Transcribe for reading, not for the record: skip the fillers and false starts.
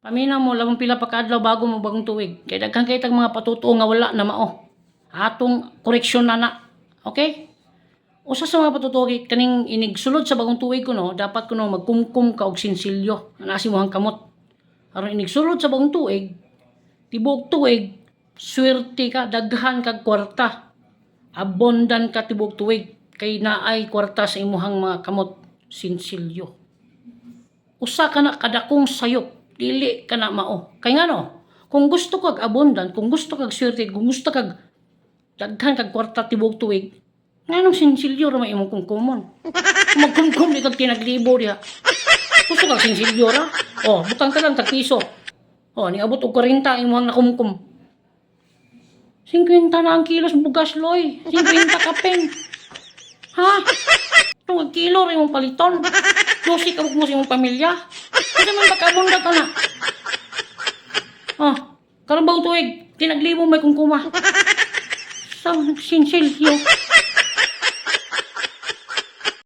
Pamina mo labang pila pa kaadlaw bago mo bagong tuig. Kay daghan kay tag mga patutuo nga wala na mao. Atong koreksyon na. Okay? Usa sa mga patutuo kaning inigsulod sa bagong tuig ko no, dapat ko no magkumkum ka og sinsilyo. Ana si mohang kamot. Aron inigsulod sa bagong tuig, tibok tuig, swerte ka, daghan kag kwarta. Abondan ka tibok tuig kay naay kwarta sa imuhang mga kamot sinsilyo. Usa ka na kadakong sayop, dili ka na mao. Kay ngano? Kung gusto kag abondan, kung gusto kag swerte, kung gusto kag daghan kag kwarta tibok tuig, nganong sinsilyo ra may imong kumkumon? Magkumkum di kag tinaglibo diha. Gusto kag sinsilyo ra? Oh, butang ka lang tag piso. Oh, niabot og 40 imong nakumkum. 50 na ang kilos bugas loy. 50 kapeng. Ha? Itong kilo rin mong paliton. Lusi ka mo sa imong pamilya. Kasi man bakabunda ka na. Ah, karabang tuig. Tinaglibo may kungkuma. Sa sinsilyo.